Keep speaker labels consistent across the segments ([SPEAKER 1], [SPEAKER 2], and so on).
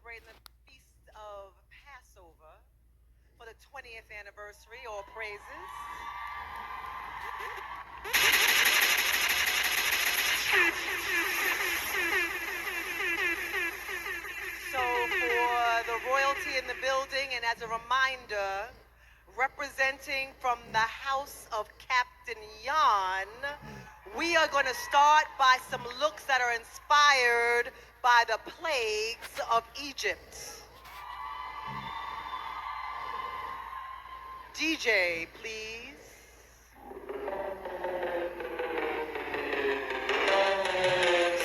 [SPEAKER 1] celebrating the feast of Passover for the 20th anniversary. All praises. So, for the royalty in the building, and as a reminder, representing from the house of Captain Jan, we are going to start by some looks that are inspired by the plagues of Egypt. DJ, please.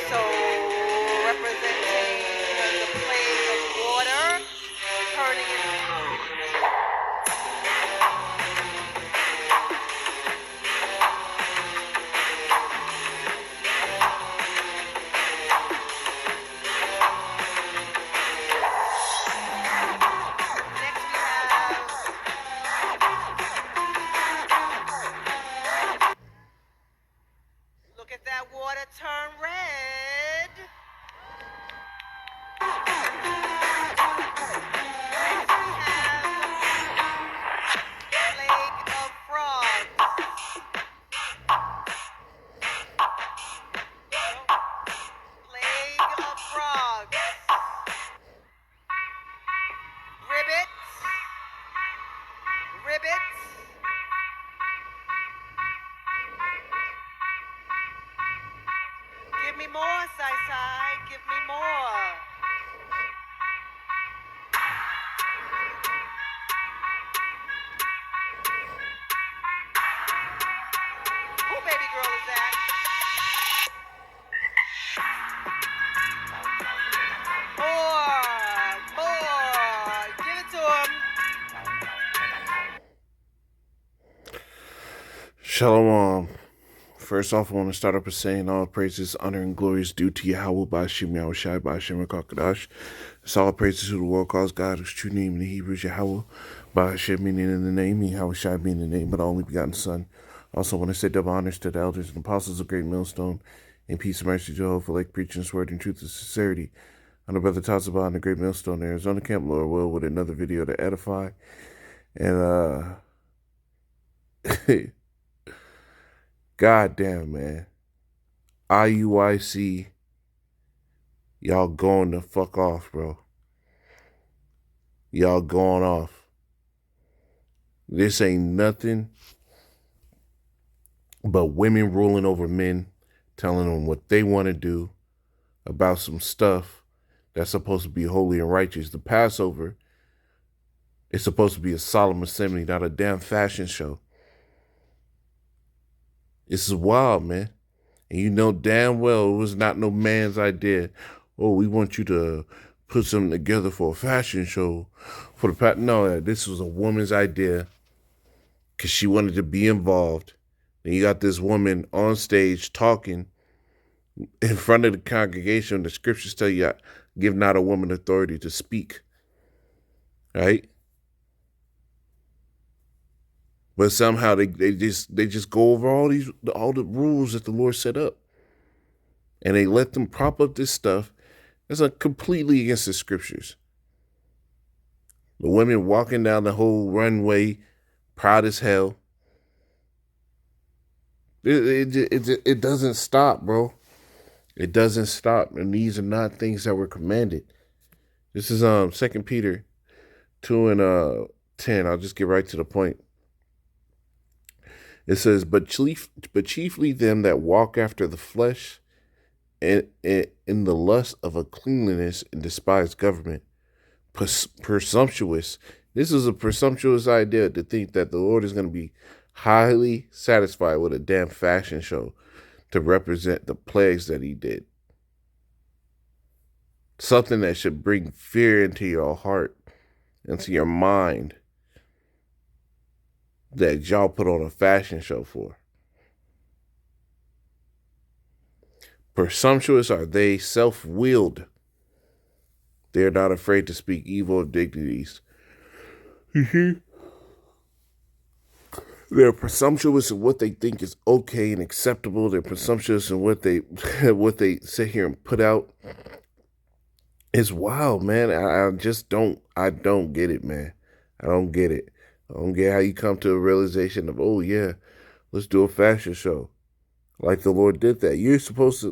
[SPEAKER 1] So, representing the plague of water, turning into next we have, look at that water turn red. Plague of frogs. Plague of frogs. Ribbit. Ribbit. Give me more, Sai. Give me more. Who baby girl is that? More. Give it to him.
[SPEAKER 2] Shalom. First off, I want to start up by saying all praises, honor, and glory is due to Yahweh by Hashem Yahushai by Hashem Kakadash. It's all praises to the world calls God, whose true name in the Hebrew is Yahweh, by Hashem meaning in the name, Yahushai being the name, but the only begotten Son. Also want to say double honors to the elders and apostles of Great Millstone, and peace and mercy to Jehovah for like preaching his word in truth and sincerity. I'm the brother Tazabah in the Great Millstone, Arizona camp, Lord will, with another video to edify. And God damn, man. IUIC, y'all going the fuck off, bro. Y'all going off. This ain't nothing but women ruling over men, telling them what they want to do about some stuff that's supposed to be holy and righteous. The Passover is supposed to be a solemn assembly, not a damn fashion show. This is wild, man. And you know damn well it was not no man's idea. Oh, we want you to put something together for a fashion show. No, this was a woman's idea because she wanted to be involved. And you got this woman on stage talking in front of the congregation. The scriptures tell you, give not a woman authority to speak. Right? But somehow they just go over all the rules that the Lord set up. And they let them prop up this stuff that's completely against the scriptures. The women walking down the whole runway, proud as hell. It doesn't stop, bro. It doesn't stop. And these are not things that were commanded. This is 2 Peter 2 and 10. I'll just get right to the point. It says, but chiefly them that walk after the flesh and in the lust of uncleanness and despise government. Presumptuous. This is a presumptuous idea to think that the Lord is going to be highly satisfied with a damn fashion show to represent the plagues that he did. Something that should bring fear into your heart, into your mind, that y'all put on a fashion show for. Presumptuous are they, self-willed. They are not afraid to speak evil of dignities. They're presumptuous in what they think is okay and acceptable. They're presumptuous in what they sit here and put out. It's wild, man. I just don't get it, man. I don't get it. I don't get how you come to a realization of, oh yeah, let's do a fashion show. Like the Lord did that. You're supposed to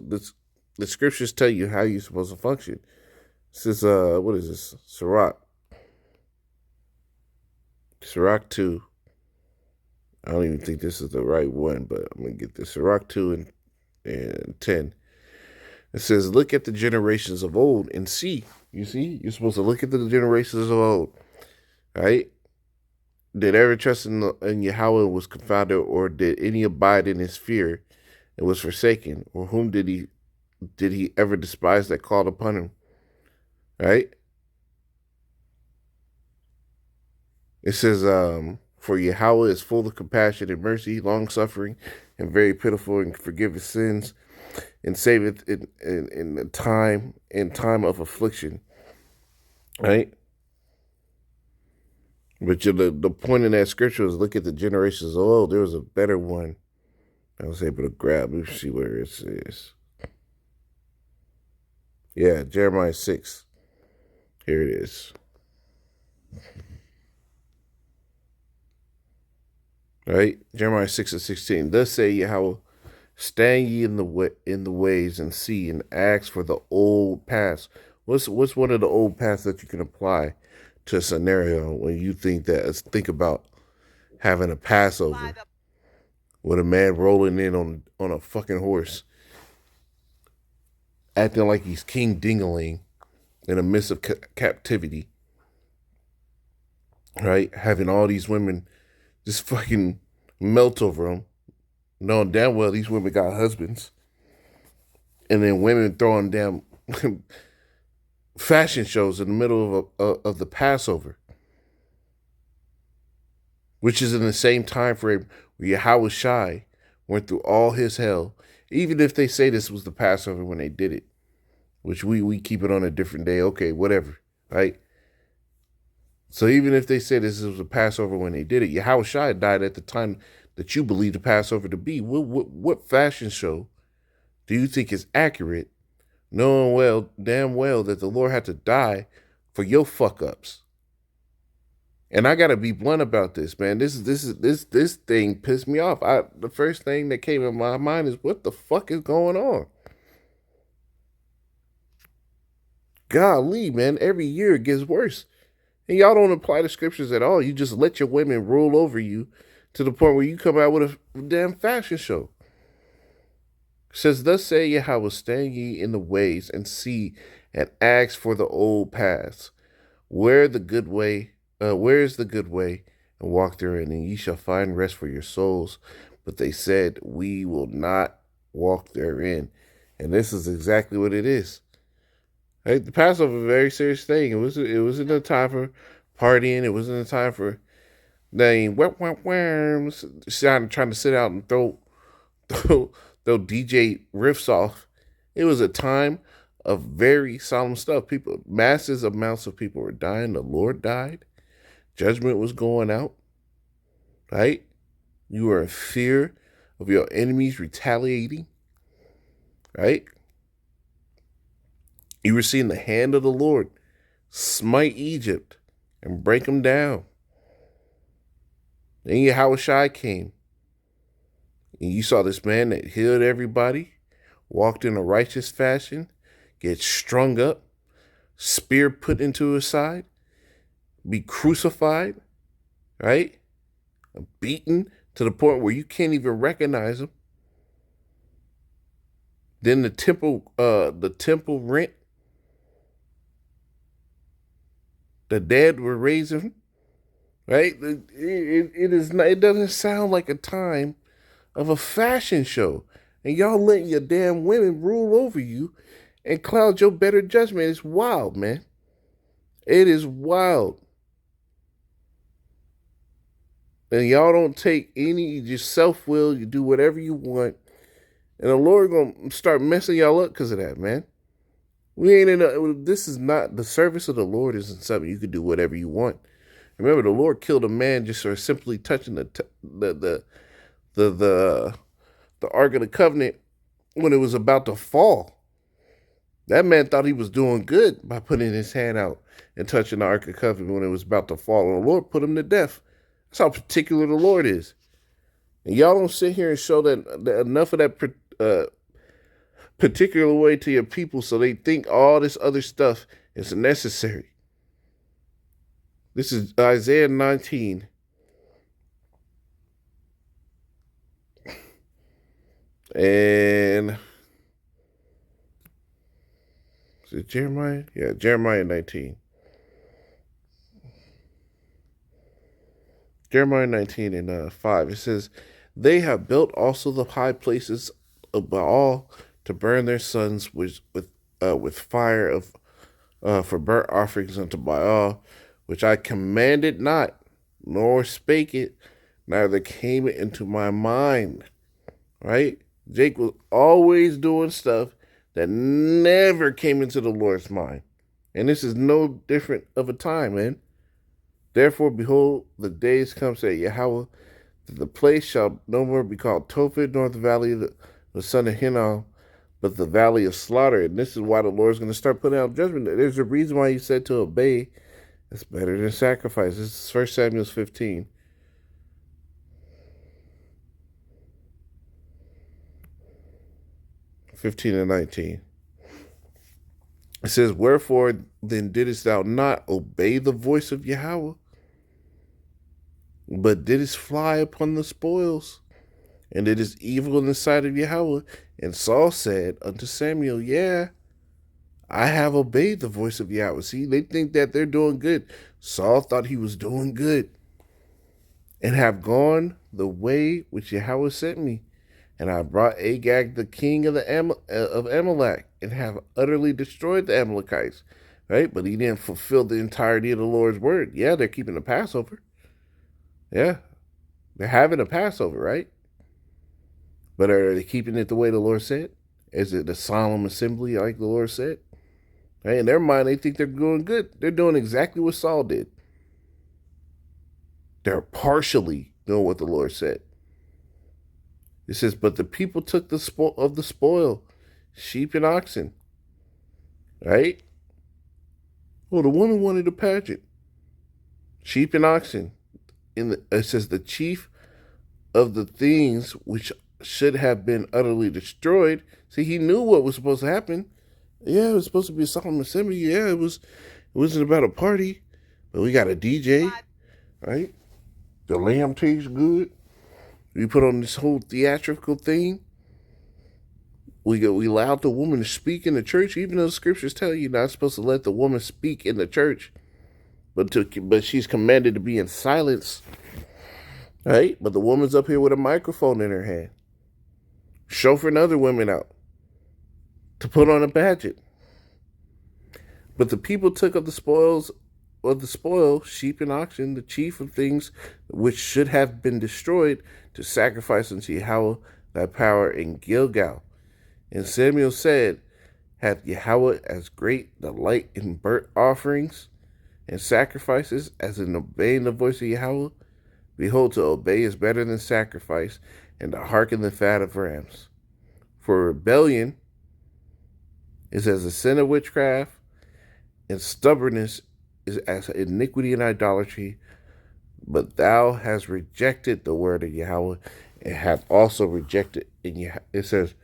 [SPEAKER 2] the scriptures tell you how you're supposed to function. This is what is this? Sirach. Sirach 2. I don't even think this is the right one, but I'm gonna get this. Sirach 2 and 10. It says, look at the generations of old and see. You see? You're supposed to look at the generations of old. Right? Did ever trust in Yahweh was confounded, or did any abide in his fear and was forsaken? Or whom did he ever despise that called upon him? Right? It says, for Yahweh is full of compassion and mercy, long suffering, and very pitiful, and forgiveth sins, and saveth in the time of affliction. Right? But the point in that scripture is look at the generations of old. There was a better one I was able to grab. Let me see where it is. Yeah, Jeremiah 6. Here it is. Right? Jeremiah 6 and 16. Thus say Yahweh, stand ye in the ways and see and ask for the old paths. What's one of the old paths that you can apply to a scenario when you think about having a Passover with a man rolling in on a fucking horse, acting like he's King Dingaling in the midst of captivity, right? Having all these women just fucking melt over him, knowing damn well these women got husbands, and then women throwing damn fashion shows in the middle of the Passover, which is in the same time frame where Yahweh Shai went through all his hell. Even if they say this was the Passover when they did it, which we keep it on a different day, okay, whatever, right? So even if they say this was a Passover when they did it, Yahweh Shai died at the time that you believe the Passover to be. What fashion show do you think is accurate, knowing damn well that the Lord had to die for your fuck ups? And I gotta be blunt about this, man. This thing pissed me off. The first thing that came in my mind is what the fuck is going on? Golly, man, every year it gets worse. And y'all don't apply the scriptures at all. You just let your women rule over you to the point where you come out with a damn fashion show. It says, thus say Yahweh, stand ye in the ways and see and ask for the old paths. Where is the good way, and walk therein, and ye shall find rest for your souls. But they said, we will not walk therein. And this is exactly what it is. Right? The Passover is a very serious thing. It wasn't a time for partying. It wasn't a time for worms trying to sit out and throw DJ riffs off. It was a time of very solemn stuff. Masses amounts of people were dying. The Lord died. Judgment was going out. Right? You were in fear of your enemies retaliating. Right? You were seeing the hand of the Lord smite Egypt and break them down. Then Yahweh Shai came. And you saw this man that healed everybody, walked in a righteous fashion, get strung up, spear put into his side, be crucified, right? Beaten to the point where you can't even recognize him. Then the temple rent. The dead were raising, right? It doesn't sound like a time of a fashion show. And y'all letting your damn women rule over you and cloud your better judgment. It's wild, man. It is wild. And y'all don't take any just self-will. You do whatever you want. And the Lord gonna start messing y'all up because of that, man. This is not, the service of the Lord isn't something you can do whatever you want. Remember, the Lord killed a man just for simply touching the Ark of the Covenant when it was about to fall. That man thought he was doing good by putting his hand out and touching the Ark of Covenant when it was about to fall. And the Lord put him to death. That's how particular the Lord is. And y'all don't sit here and show that enough of that particular way to your people so they think all this other stuff is necessary. This is Isaiah 19. And is it Jeremiah? Yeah, Jeremiah 19. Jeremiah 19 and 5. It says, they have built also the high places of Baal to burn their sons with fire for burnt offerings unto Baal, which I commanded not, nor spake it, neither came it into my mind. Right? Jake was always doing stuff that never came into the Lord's mind. And this is no different of a time, man. Therefore, behold, the days come, said Yahweh, that the place shall no more be called Tophet, nor the valley of the son of Hinnom, but the valley of slaughter. And this is why the Lord's going to start putting out judgment. There's a reason why he said to obey is better than sacrifice. This is 1 Samuel 15. And 19. It says, wherefore then didst thou not obey the voice of Yahweh, but didst fly upon the spoils, and it is evil in the sight of Yahweh? And Saul said unto Samuel, yeah, I have obeyed the voice of Yahweh. See, they think that they're doing good. Saul thought he was doing good, and have gone the way which Yahweh sent me. And I brought Agag, the king of Amalek, and have utterly destroyed the Amalekites. Right? But he didn't fulfill the entirety of the Lord's word. Yeah, they're keeping the Passover. Yeah, they're having a Passover, right? But are they keeping it the way the Lord said? Is it a solemn assembly like the Lord said? Right? In their mind, they think they're doing good. They're doing exactly what Saul did. They're partially doing what the Lord said. It says, but the people took the spoil, sheep and oxen. Right? Well, the woman wanted a pageant. Sheep and oxen. It says the chief of the things which should have been utterly destroyed. See, he knew what was supposed to happen. Yeah, it was supposed to be a solemn assembly. Yeah, it wasn't about a party. But we got a DJ, right? The lamb tastes good. We put on this whole theatrical thing. We allowed the woman to speak in the church, even though the scriptures tell you you're not supposed to let the woman speak in the church, but she's commanded to be in silence, right? But the woman's up here with a microphone in her hand, chauffeuring other women out to put on a pageant. But the people took of the spoils of the spoil, sheep and oxen, the chief of things which should have been destroyed, to sacrifice unto Yahweh thy power in Gilgal. And Samuel said, hath Yahweh as great delight in burnt offerings and sacrifices as in obeying the voice of Yahweh? Behold, to obey is better than sacrifice, and to hearken the fat of rams. For rebellion is as a sin of witchcraft, and stubbornness is as iniquity and idolatry. But thou hast rejected the word of Yahweh, and hath also rejected, it says,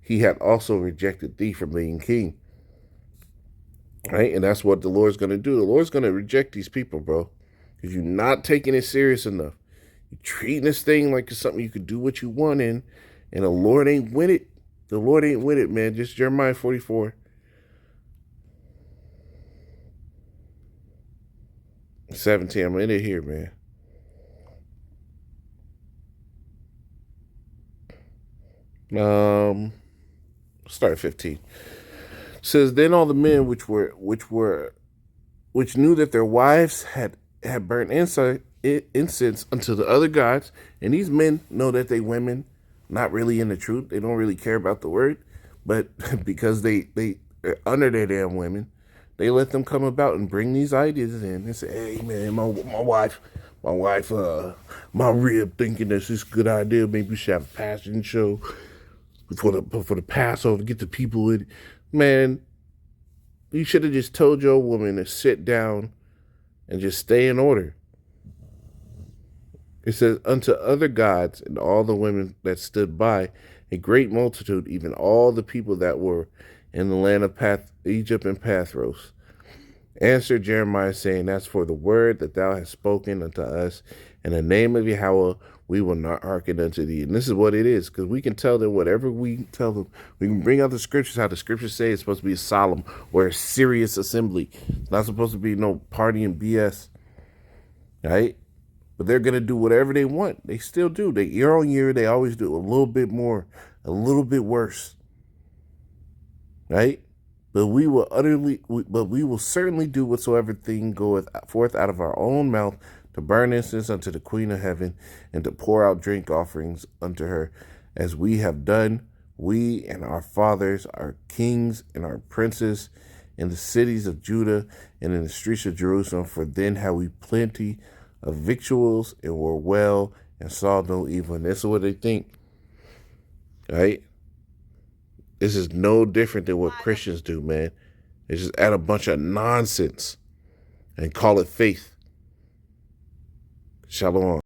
[SPEAKER 2] he had also rejected thee from being king. Right? And that's what the Lord's going to do. The Lord's going to reject these people, bro. Because you're not taking it serious enough. You're treating this thing like it's something you could do what you want in, and the Lord ain't with it. The Lord ain't with it, man. Just Jeremiah 44. 17. I'm in it here, man. Start at 15. It says, then all the men which knew that their wives had burnt incense unto the other gods, and these men know that they women not really in the truth. They don't really care about the word, but because they under their damn women, they let them come about and bring these ideas in and say, hey man, my wife, my rib thinking this is a good idea. Maybe we should have a passion show for the Passover, get the people in. Man, You should have just told your woman to sit down and just stay in order. It says, unto other gods and all the women that stood by, a great multitude, even all the people that were in the land of Egypt and Pathros, answered Jeremiah, saying, as for the word that thou hast spoken unto us in the name of Yahweh, we will not hearken unto thee. And this is what it is, because we can tell them whatever we tell them. We can bring out the scriptures, how the scriptures say it's supposed to be a solemn or a serious assembly. It's not supposed to be no party and BS, right? But they're going to do whatever they want. They still do. They year on year, they always do a little bit more, a little bit worse, right? But we will certainly do whatsoever thing goeth forth out of our own mouth, to burn incense unto the Queen of Heaven, and to pour out drink offerings unto her, as we have done, we and our fathers, our kings and our princes, in the cities of Judah and in the streets of Jerusalem. For then had we plenty of victuals, and were well, and saw no evil. And this is what they think, right? This is no different than what Christians do, man. They just add a bunch of nonsense and call it faith. Shalom.